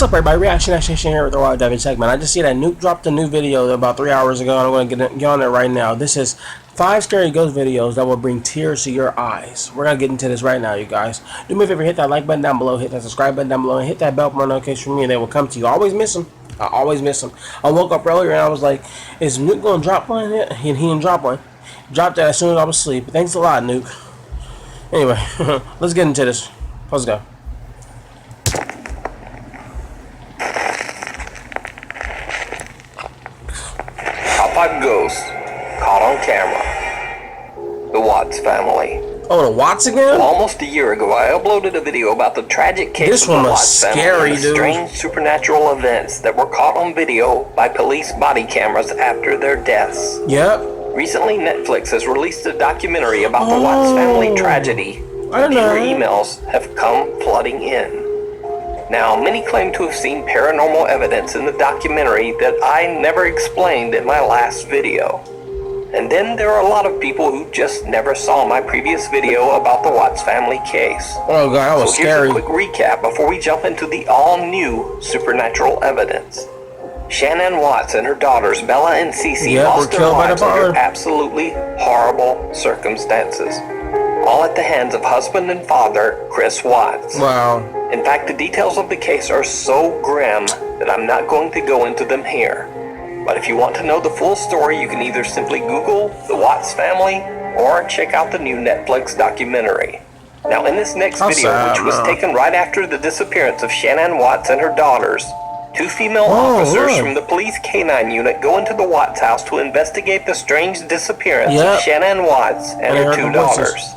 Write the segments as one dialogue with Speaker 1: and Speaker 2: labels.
Speaker 1: up, everybody? Reaction here with the Worldofdevin segment. I just see that Nuke dropped a new video about 3 hours ago, and I'm going to get on it right now. This is 5 scary ghost videos that will bring tears to your eyes. We're going to get into this right now, you guys. Do me a favor, hit that like button down below, hit that subscribe button down below, and hit that bell for notifications from me, and they will come to you. I always miss them. I always miss them. I woke up earlier, and I was like, is Nuke going to drop one? And he didn't drop one. He dropped it as soon as I was asleep. Thanks a lot, Nuke. Anyway, let's get into this. Let's go.
Speaker 2: Top 5 ghosts caught on camera. The Watts family.
Speaker 1: Oh, the Watts again?
Speaker 2: Well, almost a year ago, I uploaded a video about the tragic case of the Watts family and the strange supernatural events that were caught on video by police body cameras after their deaths.
Speaker 1: Yep.
Speaker 2: Recently, Netflix has released a documentary about the Watts family tragedy. Deeper emails have come flooding in. Now, many claim to have seen paranormal evidence in the documentary that I never explained in my last video. And then there are a lot of people who just never saw my previous video about the Watts family case.
Speaker 1: Oh god, that was scary.
Speaker 2: So here's a quick recap before we jump into the all-new supernatural evidence. Shannon Watts and her daughters Bella and Cece lost their lives under absolutely horrible circumstances. All at the hands of husband and father, Chris Watts.
Speaker 1: Wow.
Speaker 2: In fact, the details of the case are so grim that I'm not going to go into them here. But if you want to know the full story, you can either simply Google the Watts family or check out the new Netflix documentary. Now, in this next video, which was taken right after the disappearance of Shannon Watts and her daughters, 2 female officers from the police K-9 unit go into the Watts house to investigate the strange disappearance of Shannon Watts and her 2 daughters.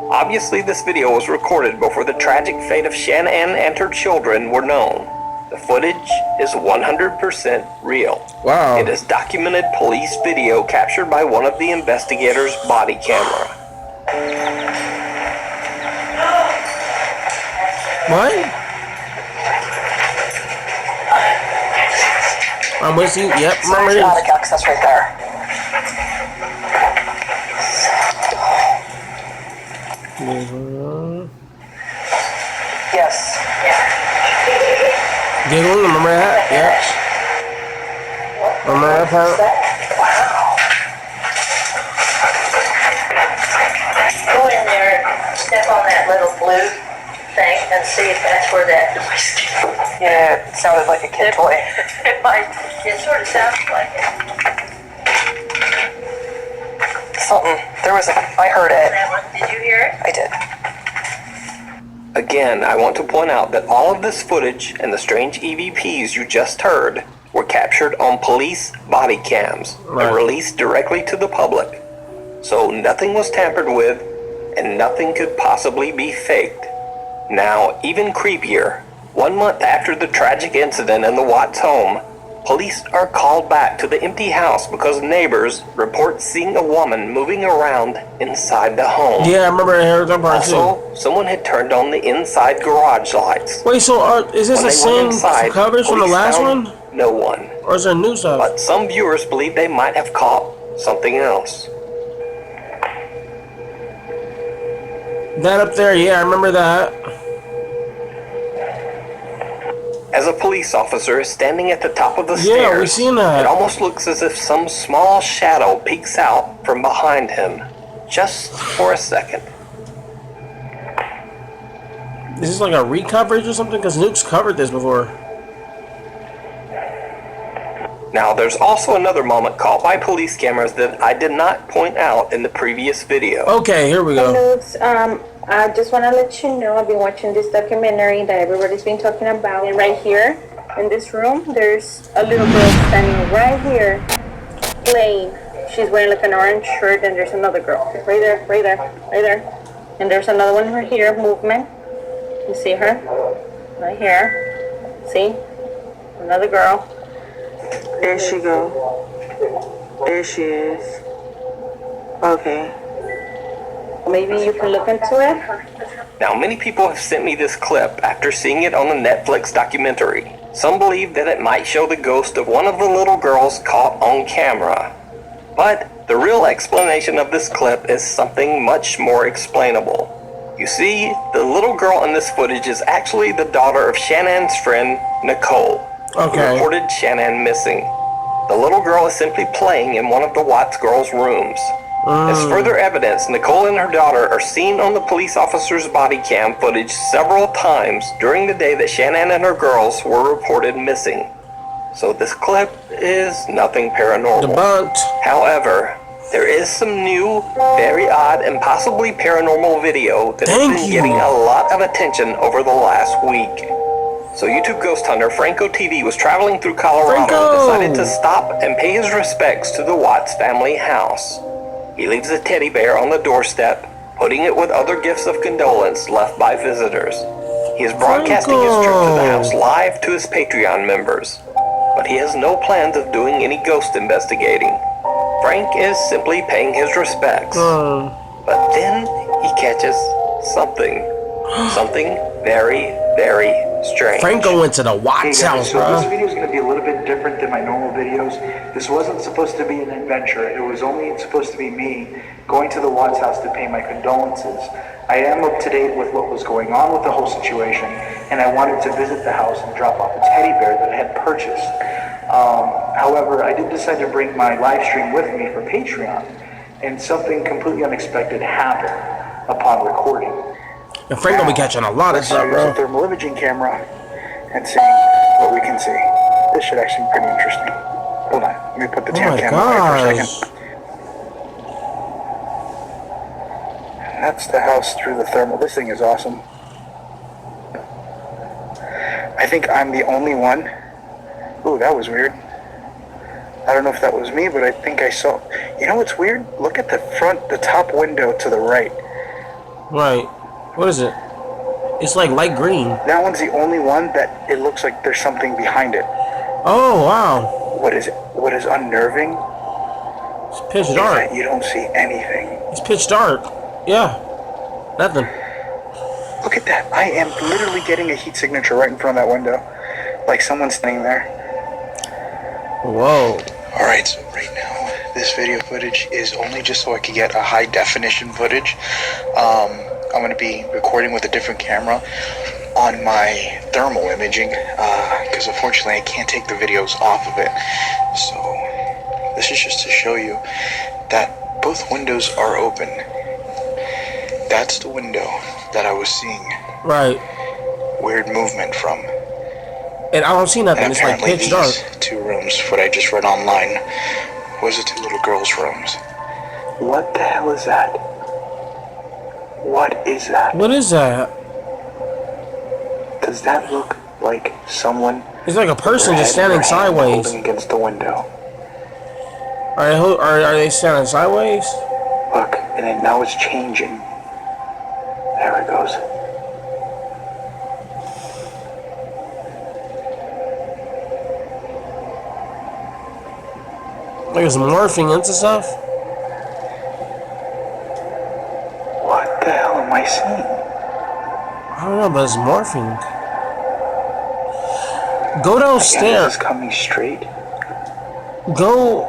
Speaker 2: Obviously, this video was recorded before the tragic fate of Shannon and her children were known. The footage is 100% real.
Speaker 1: Wow.
Speaker 2: It is documented police video captured by one of the investigators' body camera.
Speaker 1: What? I'm with you. Yep, remember it.
Speaker 3: Automatic access right there. Yes.
Speaker 1: Giggle, remember that? Yep. Remember that part?
Speaker 3: Wow. Go in there, step on that little blue thing and see if that's where that noise came. Yeah, it sounded like a kid toy. It sort of sounds like it. Something. I heard it. Did you hear it? I did.
Speaker 2: Again, I want to point out that all of this footage and the strange EVPs you just heard were captured on police body cams and released directly to the public. So nothing was tampered with and nothing could possibly be faked. Now, even creepier, 1 month after the tragic incident in the Watts home, police are called back to the empty house because neighbors report seeing a woman moving around inside the home.
Speaker 1: Yeah, I remember I heard that part too.
Speaker 2: Also, someone had turned on the inside garage lights.
Speaker 1: Wait, so is this the same coverage from the last one?
Speaker 2: No one.
Speaker 1: Or is there new stuff?
Speaker 2: But some viewers believe they might have caught something else.
Speaker 1: That up there, yeah, I remember that.
Speaker 2: As a police officer is standing at the top of the stairs,
Speaker 1: yeah, we've seen that.
Speaker 2: It almost looks as if some small shadow peeks out from behind him, just for a second.
Speaker 1: Is this like a recoverage or something? Because Nuke's covered this before.
Speaker 2: Now, there's also another moment caught by police cameras that I did not point out in the previous video.
Speaker 1: Okay, here we go.
Speaker 4: Hey, Nukes, I just want to let you know I've been watching this documentary that everybody's been talking about. And right here, in this room, there's a little girl standing right here, playing. She's wearing like an orange shirt, and there's another girl. Right there, right there, right there. And there's another one right here, movement. You see her? Right here. See? Another girl.
Speaker 3: There she go. There she is. Okay.
Speaker 4: Maybe you can look into it.
Speaker 2: Now, many people have sent me this clip after seeing it on the Netflix documentary. Some believe that it might show the ghost of one of the little girls caught on camera. But the real explanation of this clip is something much more explainable. You see, the little girl in this footage is actually the daughter of Shannon's friend, Nicole, who reported Shannon missing. The little girl is simply playing in one of the Watts girls' rooms. As further evidence, Nicole and her daughter are seen on the police officer's body cam footage several times during the day that Shannon and her girls were reported missing. So this clip is nothing paranormal.
Speaker 1: Debunked.
Speaker 2: However, there is some new, very odd, and possibly paranormal video that has been getting a lot of attention over the last week. So YouTube ghost hunter Franco TV was traveling through Colorado and decided to stop and pay his respects to the Watts family house. He leaves a teddy bear on the doorstep, putting it with other gifts of condolence left by visitors. He is broadcasting his trip to the house live to his Patreon members, but he has no plans of doing any ghost investigating. Frank is simply paying his respects. But then he catches something. Something very, very strange.
Speaker 1: Franco went to the Watts house,
Speaker 5: so
Speaker 1: bro.
Speaker 5: this video is going to be a little bit different than my normal videos. This wasn't supposed to be an adventure. It was only supposed to be me going to the Watts house to pay my condolences. I am up to date with what was going on with the whole situation, and I wanted to visit the house and drop off a teddy bear that I had purchased. However, I did decide to bring my live stream with me for Patreon, and something completely unexpected happened upon recording.
Speaker 1: And Franco be catching a lot of stuff, bro.
Speaker 5: Use a thermal imaging camera and seeing what we can see. This should actually be pretty interesting. Hold on, let me put the cam camera away for a second. And that's the house through the thermal. This thing is awesome. I think I'm the only one. Ooh, that was weird. I don't know if that was me, but I think I saw. You know what's weird? Look at the front, the top window to the right.
Speaker 1: Right. What is it? It's like light green.
Speaker 5: That one's the only one that it looks like there's something behind it.
Speaker 1: Oh, wow.
Speaker 5: What is it? What is unnerving?
Speaker 1: It's pitch dark.
Speaker 5: You don't see anything.
Speaker 1: It's pitch dark. Yeah. Nothing.
Speaker 5: Look at that. I am literally getting a heat signature right in front of that window. Like someone's standing there.
Speaker 1: Whoa.
Speaker 5: Alright, so right now, this video footage is only just so I could get a high definition footage. I'm going to be recording with a different camera on my thermal imaging, because unfortunately I can't take the videos off of it. So this is just to show you that both windows are open. That's the window that I was seeing.
Speaker 1: Right.
Speaker 5: Weird movement from.
Speaker 1: And I don't see nothing.
Speaker 5: And
Speaker 1: it's like pitch
Speaker 5: these
Speaker 1: dark.
Speaker 5: two rooms, what I just read online, was the two little girls' rooms. What the hell is that? What is that?
Speaker 1: What is that?
Speaker 5: Does that look like someone?
Speaker 1: It's like a person just standing sideways.
Speaker 5: Holding against the window.
Speaker 1: Are they standing sideways?
Speaker 5: Look, and then now it's changing. There it goes.
Speaker 1: Like it's morphing into stuff?
Speaker 5: What the hell am I seeing?
Speaker 1: I don't know, but it's morphing. Go
Speaker 5: Again,
Speaker 1: downstairs.
Speaker 5: this is coming straight
Speaker 1: Go.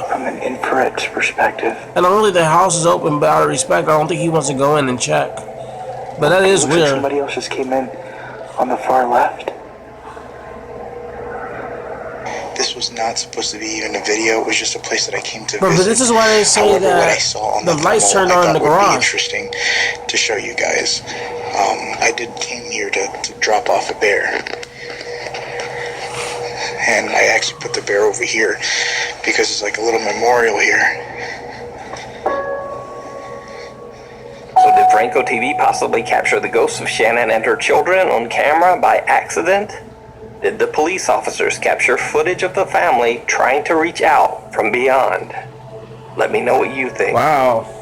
Speaker 5: from an infrared perspective.
Speaker 1: And only the house is open, but out of respect, I don't think he wants to go in and check. But that is
Speaker 5: Looks like
Speaker 1: weird.
Speaker 5: somebody else just came in on the far left. This was not supposed to be even a video. It was just a place that I came to
Speaker 1: But
Speaker 5: visit.
Speaker 1: this is why they say
Speaker 5: However,
Speaker 1: that
Speaker 5: what I saw on
Speaker 1: the lights
Speaker 5: thermal,
Speaker 1: turned on in the
Speaker 5: I thought would be
Speaker 1: garage.
Speaker 5: interesting to show you guys. I came here to drop off a bear. And I actually put the bear over here because it's like a little memorial here.
Speaker 2: So did Franco TV possibly capture the ghosts of Shannon and her children on camera by accident? Did the police officers capture footage of the family trying to reach out from beyond? Let me know what you think.
Speaker 1: Wow.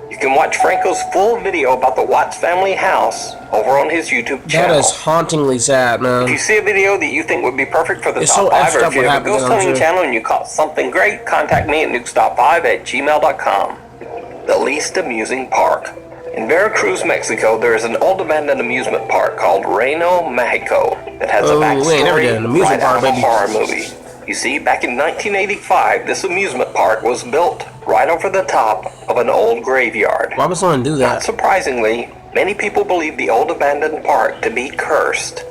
Speaker 2: You can watch Franco's full video about the Watts family house over on his YouTube channel.
Speaker 1: That is hauntingly sad, man.
Speaker 2: If you see a video that you think would be perfect for the
Speaker 1: It's
Speaker 2: top
Speaker 1: so
Speaker 2: 5,
Speaker 1: effed
Speaker 2: or
Speaker 1: up
Speaker 2: if you
Speaker 1: what
Speaker 2: have a
Speaker 1: happened
Speaker 2: ghost
Speaker 1: to them,
Speaker 2: hunting
Speaker 1: too.
Speaker 2: channel and you caught something great, contact me at nukestop5@gmail.com. The least amusing park. In Veracruz, Mexico, there is an old abandoned amusement park called Reno Mexico that has a
Speaker 1: Oh, we ain't never did an
Speaker 2: backstory
Speaker 1: amusement
Speaker 2: right out
Speaker 1: park,
Speaker 2: of a
Speaker 1: baby.
Speaker 2: horror movie. You see, back in 1985, this amusement park was built right over the top of an old graveyard.
Speaker 1: Why would someone do
Speaker 2: Not
Speaker 1: that?
Speaker 2: surprisingly, many people believe the old abandoned park to be cursed.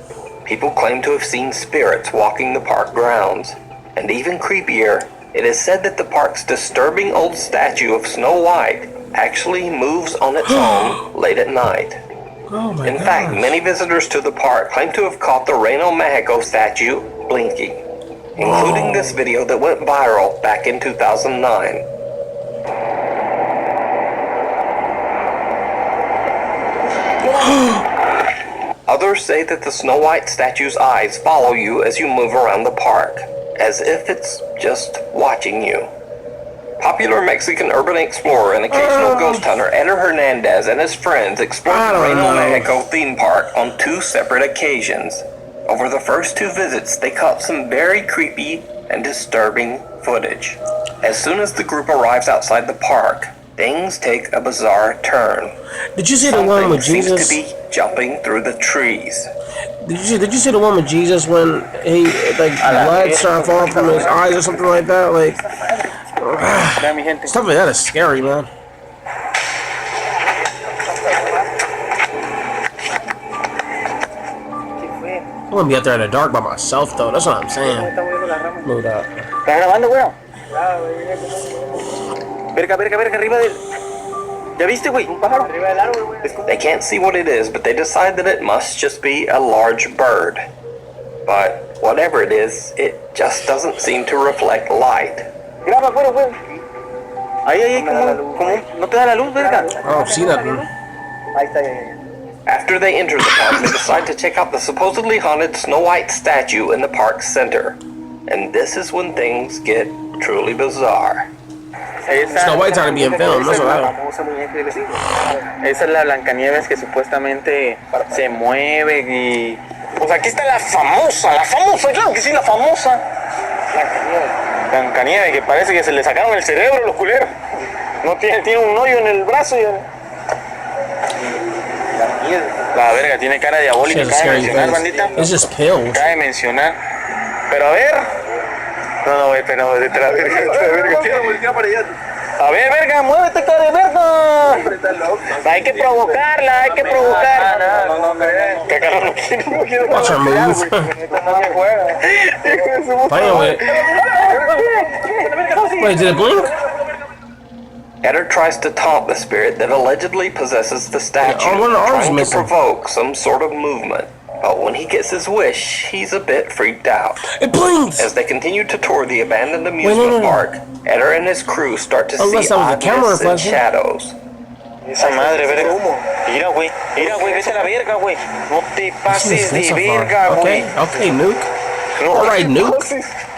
Speaker 2: People claim to have seen spirits walking the park grounds. And even creepier, it is said that the park's disturbing old statue of Snow White actually moves on its own late at night.
Speaker 1: Oh my
Speaker 2: In fact,
Speaker 1: gosh.
Speaker 2: many visitors to the park claim to have caught the Reno Mexico statue blinking, including this video that went viral back in 2009. Others say that the Snow White statue's eyes follow you as you move around the park, as if it's just watching you. Popular Mexican urban explorer and occasional ghost hunter Eder Hernandez and his friends explored
Speaker 1: I
Speaker 2: the
Speaker 1: don't
Speaker 2: Reno
Speaker 1: know.
Speaker 2: Mexico theme park on 2 separate occasions. Over the first 2 visits, they caught some very creepy and disturbing footage. As soon as the group arrives outside the park, things take a bizarre turn.
Speaker 1: Did you see the one
Speaker 2: Something
Speaker 1: with
Speaker 2: seems
Speaker 1: Jesus?
Speaker 2: to be jumping through the trees.
Speaker 1: Did you see the one with Jesus when he like blood started falling from his eyes or something like that? Like stuff like that is scary, man. I wouldn't be out there in the dark by myself though. That's what I'm saying. Move that.
Speaker 6: ¿Estás grabando, güey? Verga, arriba del... ¿Ya viste, güey? Un pájaro. Arriba del árbol, güey.
Speaker 2: They can't see what it is, but they decide that it must just be a large bird. But whatever it is, it just doesn't seem to reflect light.
Speaker 6: Graba, güey. Ahí, como... ¿No te da la luz, verga?
Speaker 1: I don't see nothing.
Speaker 6: Ahí está, ya.
Speaker 2: After they enter the park, they decide to check out the supposedly haunted Snow White statue in the park's center. And this is when things get truly bizarre.
Speaker 1: Snow White's trying to be in film, that's what I
Speaker 6: Esa es la Blancanieves que supuestamente se mueve y... Pues aquí está la famosa, claro que sí, la famosa. Blancanieves, que parece que se le sacaron el cerebro a los culeros. No tiene un hoyo en el brazo y... La verga, tiene cara diabólica,
Speaker 1: She has a
Speaker 6: cabe
Speaker 1: scary
Speaker 6: mencionar,
Speaker 1: face.
Speaker 6: bandita.
Speaker 1: It's just pills.
Speaker 6: Cabe mencionar. Pero a ver. No, pero vete a la verga. A ver, verga, muévete, cara de verga. Hay que provocarla, No, Cacaro no quiere.
Speaker 1: Watch her move. Playing with it. Wait, did it blink?
Speaker 2: Eder tries to taunt the spirit that allegedly possesses the statue,
Speaker 1: one of the arms
Speaker 2: trying to
Speaker 1: missing.
Speaker 2: provoke some sort of movement. But when he gets his wish, he's a bit freaked out.
Speaker 1: It blinks!
Speaker 2: As they continue to tour the abandoned amusement
Speaker 1: no.
Speaker 2: park, Eder and his crew start to
Speaker 1: Unless
Speaker 2: see
Speaker 1: that was a camera
Speaker 2: oddness and
Speaker 1: reflection.
Speaker 2: shadows.
Speaker 6: Esa madre, verga. Mira, güey, vete a la verga, güey. No te pases de verga, güey.
Speaker 1: Okay, Nuke.
Speaker 6: No,
Speaker 1: Alright, Nuke.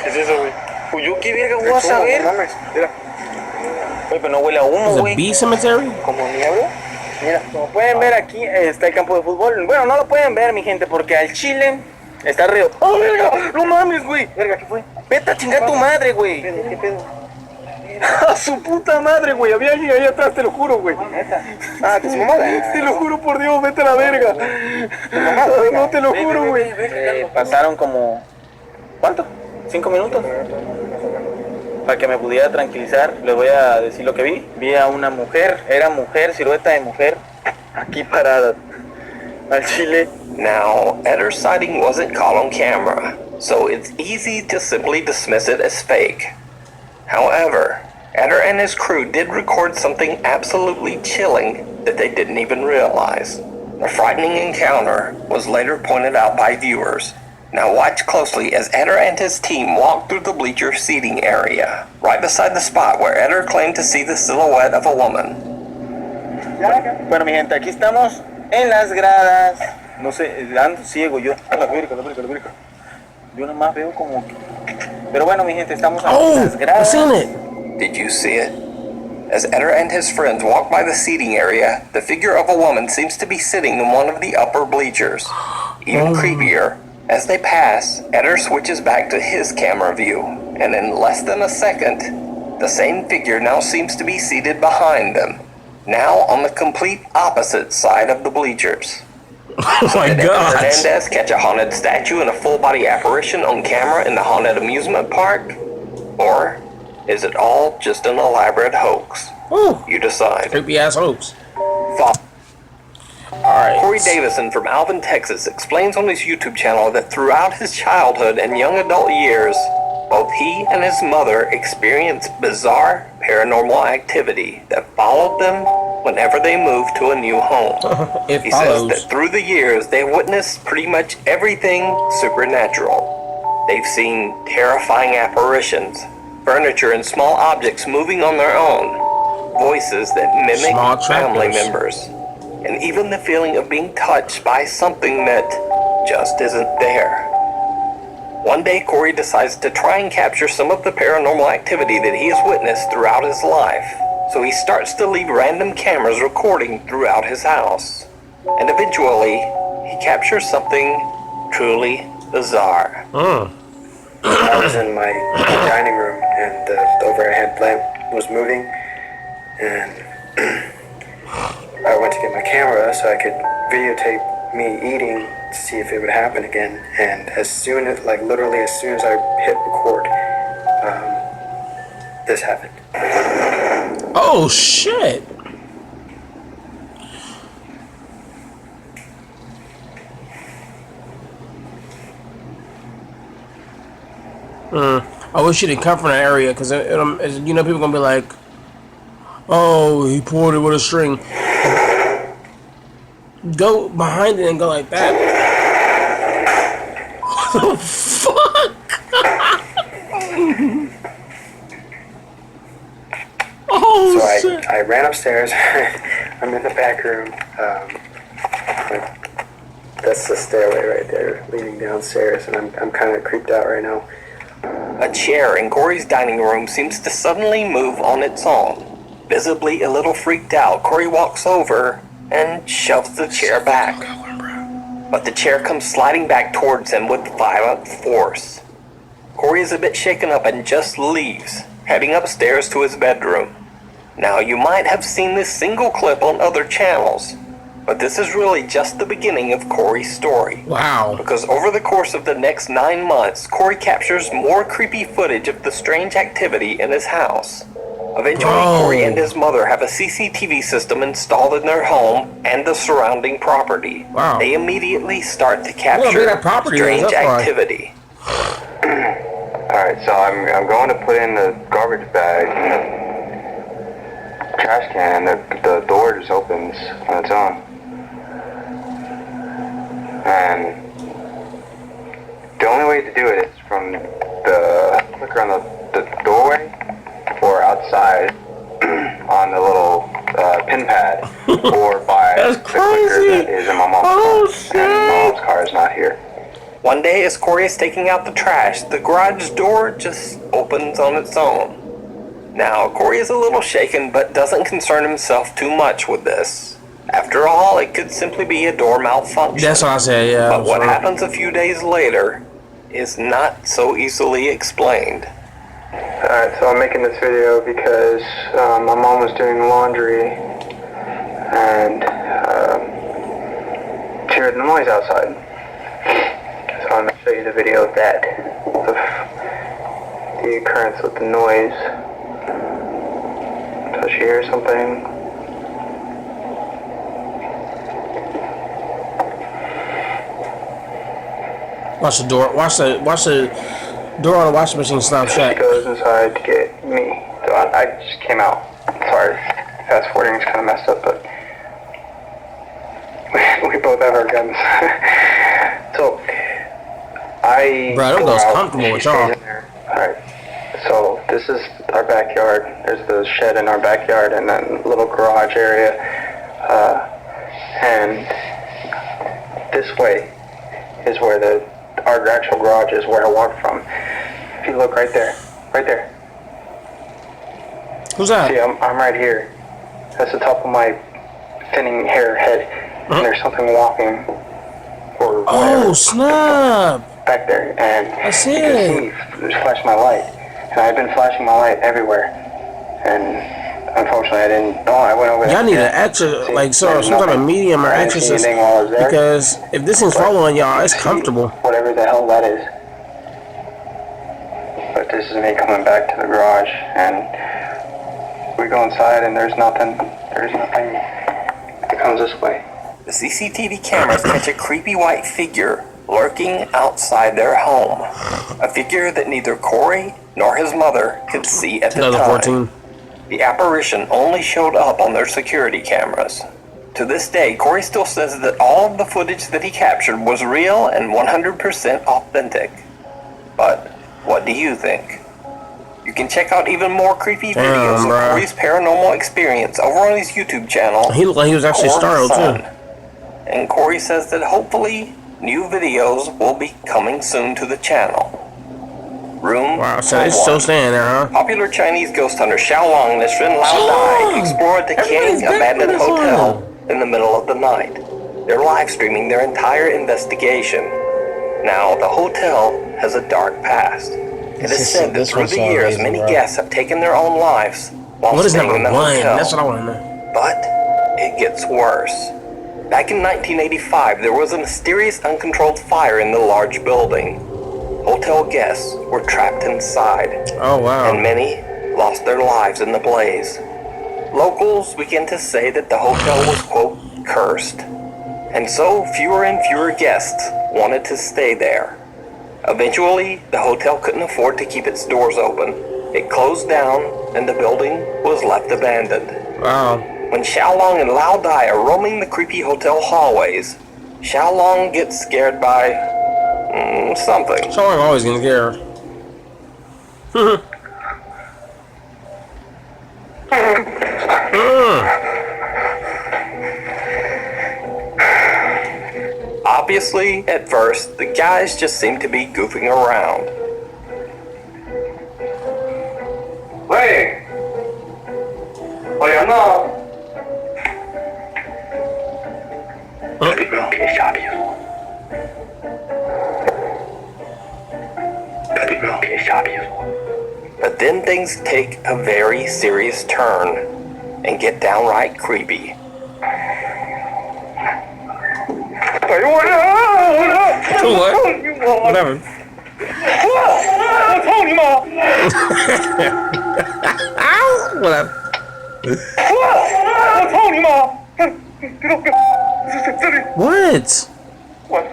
Speaker 6: ¿Qué es eso, güey? Pues yo qué verga voy a saber. Güey, pero no huele a humo,
Speaker 1: Is it
Speaker 6: güey.
Speaker 1: bee cemetery?
Speaker 6: Como niebla. Mira, como pueden ver aquí está el campo de fútbol. Bueno, no lo pueden ver, mi gente, porque al chile está río. ¡Oh, verga! ¡No mames, güey! Verga, ¿qué fue? Vete a chingar tu madre, güey. ¿Qué pedo? A su puta madre, güey. Había alguien ahí atrás, te lo juro, güey. Ah, te mamada. Te lo juro por Dios, vete a la verga. No, te lo juro, güey. Pasaron como... ¿Cuánto? 5 minutos. Para que me pudiera tranquilizar, les voy a decir lo que vi. Vi a una mujer, era mujer, silueta de mujer, aquí parada, al chile.
Speaker 2: Now, Eder's sighting wasn't caught on camera, so it's easy to simply dismiss it as fake. However, Eder and his crew did record something absolutely chilling that they didn't even realize. The frightening encounter was later pointed out by viewers. Now watch closely as Eder and his team walk through the bleacher seating area, right beside the spot where Eder claimed to see the silhouette of a woman.
Speaker 6: Bueno, mi gente, aquí estamos en las gradas. No sé, ando ciego yo. A la verga. Yo nomás veo como... Pero bueno, mi gente, estamos en las
Speaker 1: I
Speaker 6: gradas.
Speaker 1: seen it.
Speaker 2: Did you see it? As Eder and his friends walk by the seating area, the figure of a woman seems to be sitting in one of the upper bleachers. Even creepier, as they pass, Eder switches back to his camera view, and in less than a second, the same figure now seems to be seated behind them, now on the complete opposite side of the bleachers.
Speaker 1: Oh my
Speaker 2: Did
Speaker 1: God.
Speaker 2: Hernandez catch a haunted statue and a full-body apparition on camera in the haunted amusement park? Or is it all just an elaborate hoax?
Speaker 1: Ooh,
Speaker 2: You decide.
Speaker 1: creepy ass hoax.
Speaker 2: Corey
Speaker 1: Alright.
Speaker 2: Davison from Alvin, Texas explains on his YouTube channel that throughout his childhood and young adult years, both he and his mother experienced bizarre paranormal activity that followed them whenever they moved to a new home.
Speaker 1: It
Speaker 2: He
Speaker 1: follows.
Speaker 2: says that through the years, they witnessed pretty much everything supernatural. They've seen terrifying apparitions, furniture and small objects moving on their own, voices that mimic
Speaker 1: Small
Speaker 2: family
Speaker 1: tractors.
Speaker 2: members, and even the feeling of being touched by something that just isn't there. One day, Corey decides to try and capture some of the paranormal activity that he has witnessed throughout his life. So he starts to leave random cameras recording throughout his house. And eventually, he captures something truly bizarre.
Speaker 7: I was in my dining room and the overhead lamp was moving, and I went to get my camera so I could videotape me eating to see if it would happen again. And as soon as, like literally as soon as I hit record, this happened.
Speaker 1: Oh shit. I wish you didn't come from that area, because you know, people gonna be like, oh, he pulled it with a string. Go behind it and go like that. What the fuck? Oh
Speaker 7: So
Speaker 1: shit.
Speaker 7: I ran upstairs. I'm in the back room. That's the stairway right there, leading downstairs, and I'm kind of creeped out right now.
Speaker 2: A chair in Corey's dining room seems to suddenly move on its own. Visibly a little freaked out, Corey walks over and shoves the chair back. But the chair comes sliding back towards him with violent force. Corey is a bit shaken up and just leaves, heading upstairs to his bedroom. Now, you might have seen this single clip on other channels, but this is really just the beginning of Corey's story.
Speaker 1: Wow.
Speaker 2: Because over the course of the next 9 months, Corey captures more creepy footage of the strange activity in his house. Eventually,
Speaker 1: Bro.
Speaker 2: Corey and his mother have a CCTV system installed in their home and the surrounding property.
Speaker 1: Wow.
Speaker 2: They immediately start to
Speaker 1: Look how
Speaker 2: capture
Speaker 1: big that property is,
Speaker 2: strange
Speaker 1: that's why.
Speaker 2: activity.
Speaker 8: Alright, so I'm going to put in the garbage bag in the trash can, and the door just opens on its own. And the only way to do it is from the clicker on the doorway or outside on the little pin pad, or by
Speaker 1: That's
Speaker 8: the clicker
Speaker 1: crazy.
Speaker 8: that is in my mom's
Speaker 1: Oh,
Speaker 8: car.
Speaker 1: shit.
Speaker 8: And my mom's car is not here.
Speaker 2: One day, as Corey is taking out the trash, the garage door just opens on its own. Now, Corey is a little shaken, but doesn't concern himself too much with this. After all, it could simply be a door malfunction.
Speaker 1: That's what I said, yeah.
Speaker 2: But what
Speaker 1: sure.
Speaker 2: happens a few days later is not so easily explained.
Speaker 7: Alright, so I'm making this video because my mom was doing laundry and she heard the noise outside. So I'm going to show you the video of that, of the occurrence of the noise. So she hears something.
Speaker 1: Watch the door. Watch the door on the washing machine slam
Speaker 7: She
Speaker 1: shut.
Speaker 7: goes inside to get me. So I just came out. Sorry, fast forwarding is kind of messed up, but we both have our guns. So I
Speaker 1: Bro, them
Speaker 7: go
Speaker 1: goes
Speaker 7: out,
Speaker 1: comfortable
Speaker 7: she
Speaker 1: with y'all.
Speaker 7: stays in there. Alright, so this is our backyard. There's the shed in our backyard and then little garage area. And this way is where our actual garage is, where I walk from. If you look right there.
Speaker 1: Who's that?
Speaker 7: See, I'm right here. That's the top of my thinning hair head. And there's something walking or whatever
Speaker 1: Oh, snap.
Speaker 7: back there. And
Speaker 1: I see
Speaker 7: you can
Speaker 1: it.
Speaker 7: see me flash my light. And I've been flashing my light everywhere. And
Speaker 8: unfortunately, I didn't. No, I went over there.
Speaker 1: Y'all need an extra, like, so some type of medium or
Speaker 8: I didn't see
Speaker 1: exorcist,
Speaker 8: anything while I was there.
Speaker 1: because if this thing's following y'all, it's
Speaker 8: See
Speaker 1: comfortable.
Speaker 8: whatever the hell that is. But this is me coming back to the garage, and we go inside, and there's nothing. There's nothing that comes this way.
Speaker 2: The CCTV cameras catch a creepy white figure lurking outside their home. A figure that neither Corey nor his mother could see at the time.
Speaker 1: 2014.
Speaker 2: The apparition only showed up on their security cameras. To this day, Corey still says that all of the footage that he captured was real and 100% authentic. But what do you think? You can check out even more creepy videos of Corey's paranormal experience over on his YouTube channel.
Speaker 1: He looked like he was actually startled too.
Speaker 2: And Corey says that hopefully new videos will be coming soon to the channel. Room
Speaker 1: Wow, so it's still staying there, huh?
Speaker 2: Popular Chinese ghost hunter Xiaolong and his friend Lao Dai explored the King abandoned hotel in the middle of the night. They're live streaming their entire investigation. Now, the hotel has a dark past. It is said that through the years, many guests have taken their own lives while
Speaker 1: What is
Speaker 2: staying in
Speaker 1: number
Speaker 2: the
Speaker 1: one?
Speaker 2: hotel.
Speaker 1: That's what I want to know.
Speaker 2: But it gets worse. Back in 1985, there was a mysterious uncontrolled fire in the large building. Hotel guests were trapped inside.
Speaker 1: Oh, wow.
Speaker 2: And many lost their lives in the blaze. Locals began to say that the hotel was, quote, cursed. And so fewer and fewer guests wanted to stay there. Eventually, the hotel couldn't afford to keep its doors open. It closed down, and the building was left abandoned.
Speaker 1: Wow.
Speaker 2: When Xiaolong and Lao Dai are roaming the creepy hotel hallways, Xiaolong gets scared by something.
Speaker 1: So I'm always getting scared.
Speaker 2: Obviously, at first, the guys just seem to be goofing around. Hey! But then things take a very serious turn and get downright creepy.
Speaker 1: What? Whatever. Whatever. What?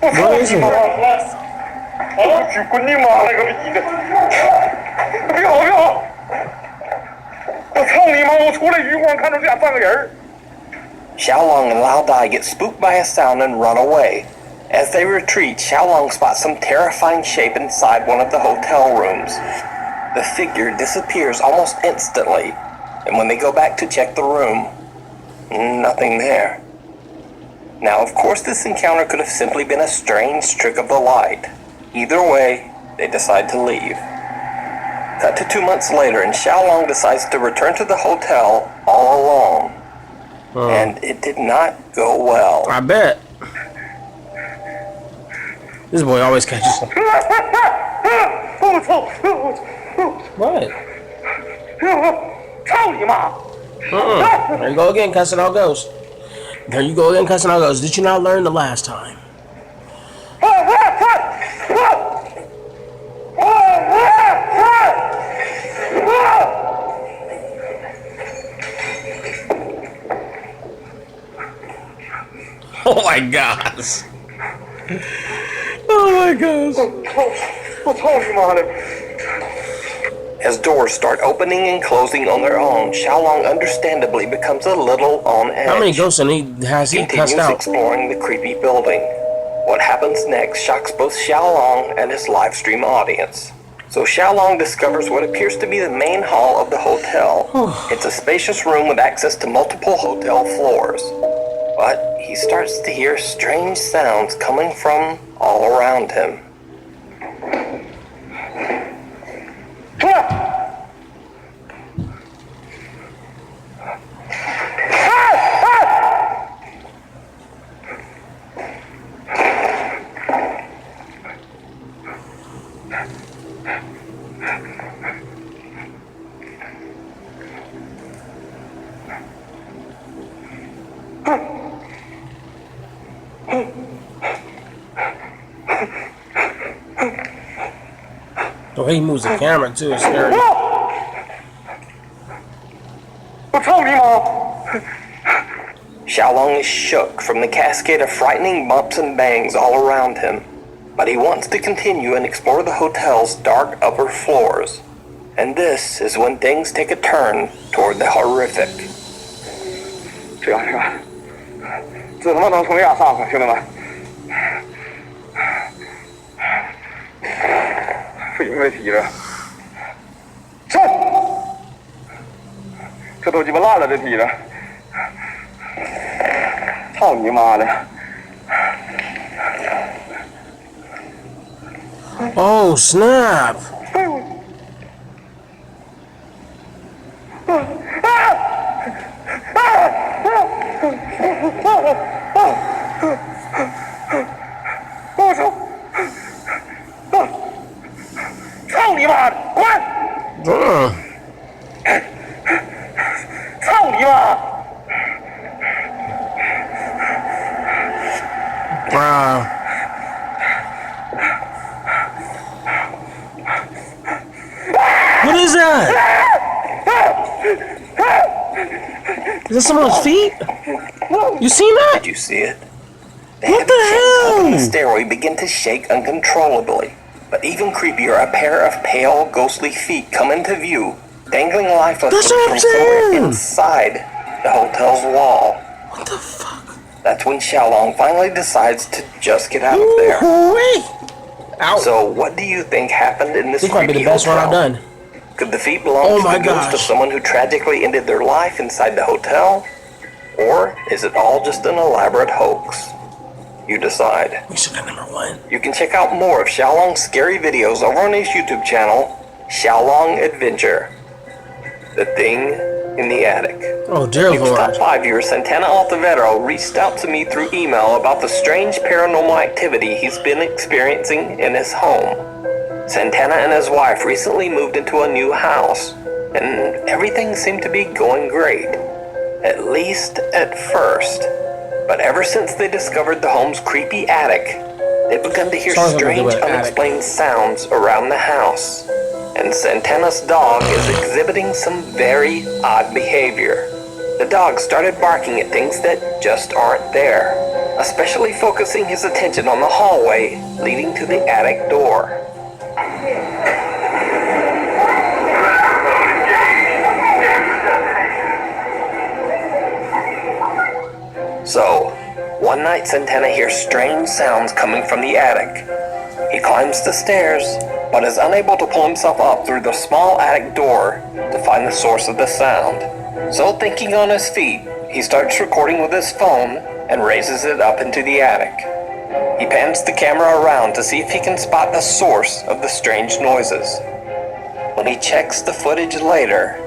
Speaker 1: What is it?
Speaker 2: Xiaolong and Lao Dai get spooked by a sound and run away. As they retreat, Xiaolong spots some terrifying shape inside one of the hotel rooms. The figure disappears almost instantly, and when they go back to check the room, nothing there. Now, of course, this encounter could have simply been a strange trick of the light. Either way, they decide to leave. Cut to 2 months later, and Xiaolong decides to return to the hotel all alone. And it did not go well.
Speaker 1: I bet. This boy always catches something. What? There you go again, cussing out ghosts. There you go again, cussing out ghosts. Did you not learn the last time? Oh my gosh. Oh my gosh.
Speaker 2: As doors start opening and closing on their own, Xiaolong understandably becomes a little on edge.
Speaker 1: How many ghosts has he cussed
Speaker 2: Continues
Speaker 1: out?
Speaker 2: exploring the creepy building. What happens next shocks both Xiaolong and his live stream audience. So Xiaolong discovers what appears to be the main hall of the hotel. It's a spacious room with access to multiple hotel floors. But he starts to hear strange sounds coming from all around him.
Speaker 1: The way he moves the camera too is scary.
Speaker 2: Xiaolong is shook from the cascade of frightening bumps and bangs all around him, but he wants to continue and explore the hotel's dark upper floors. And this is when things take a turn toward the horrific.
Speaker 6: 这个，这他妈能从这样上去，兄弟们！不行，这梯子，冲！这都鸡巴烂了，这梯子！操你妈的！
Speaker 1: Oh snap! Wow. What is that? Is that someone's feet? You seen that?
Speaker 2: Did you see it?
Speaker 1: What the hell?
Speaker 2: The stairway began to shake uncontrollably. But even creepier, a pair of pale, ghostly feet come into view, dangling lifelessly
Speaker 1: That's what I'm
Speaker 2: from somewhere
Speaker 1: saying.
Speaker 2: inside the hotel's wall.
Speaker 1: What the fuck?
Speaker 2: That's when Xiaolong finally decides to just get out of there.
Speaker 1: Ow.
Speaker 2: So, what do you think happened in this
Speaker 1: This might be the
Speaker 2: creepy
Speaker 1: best one I've
Speaker 2: hotel?
Speaker 1: done.
Speaker 2: Could the feet belong
Speaker 1: Oh
Speaker 2: to
Speaker 1: my
Speaker 2: the ghost of
Speaker 1: gosh.
Speaker 2: someone who tragically ended their life inside the hotel? Or is it all just an elaborate hoax? You decide.
Speaker 1: We should have #1.
Speaker 2: You can check out more of Xiaolong's scary videos over on his YouTube channel, Xiaolong Adventure. The Thing in the Attic.
Speaker 1: Oh dear
Speaker 2: Nuke's top
Speaker 1: Lord.
Speaker 2: 5 viewer Santana Altavero reached out to me through email about the strange paranormal activity he's been experiencing in his home. Santana and his wife recently moved into a new house, and everything seemed to be going great. At least at first. But ever since they discovered the home's creepy attic, they've begun to hear
Speaker 1: Sounds like a
Speaker 2: strange,
Speaker 1: good attic.
Speaker 2: unexplained sounds around the house. And Santana's dog is exhibiting some very odd behavior. The dog started barking at things that just aren't there, especially focusing his attention on the hallway leading to the attic door. So, one night Santana hears strange sounds coming from the attic. He climbs the stairs, but is unable to pull himself up through the small attic door to find the source of the sound. So, thinking on his feet, he starts recording with his phone and raises it up into the attic. He pans the camera around to see if he can spot the source of the strange noises. When he checks the footage later,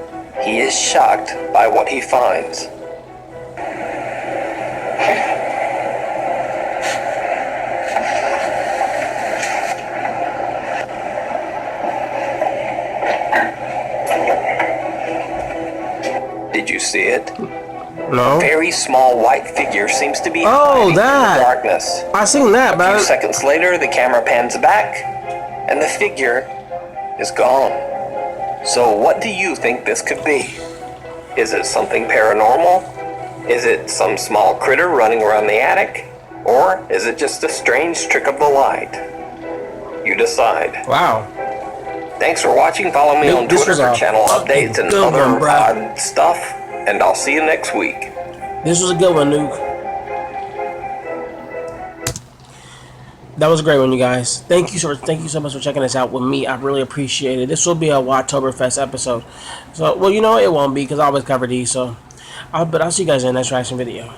Speaker 2: he is shocked by what he finds. Did you see it?
Speaker 1: No.
Speaker 2: Very small white figure seems to be
Speaker 1: Oh,
Speaker 2: hiding in
Speaker 1: that.
Speaker 2: the darkness.
Speaker 1: I seen that,
Speaker 2: A
Speaker 1: but
Speaker 2: few seconds later, the camera pans back, and the figure is gone. So what do you think this could be? Is it something paranormal? Is it some small critter running around the attic? Or is it just a strange trick of the light? You decide.
Speaker 1: wow.
Speaker 2: Thanks for watching. Follow me
Speaker 1: Dude,
Speaker 2: on
Speaker 1: this
Speaker 2: Twitter
Speaker 1: was
Speaker 2: for
Speaker 1: a
Speaker 2: channel
Speaker 1: fucking
Speaker 2: updates and
Speaker 1: good
Speaker 2: other
Speaker 1: one, bro.
Speaker 2: odd stuff. And I'll see you next week.
Speaker 1: This was a good one, Nuke. That was a great one, you guys. Thank you so much for checking this out with me. I really appreciate it. This will be a Wildtoberfest episode. So, well, you know, it won't be because I always cover these. So, but I'll see you guys in the next reaction video.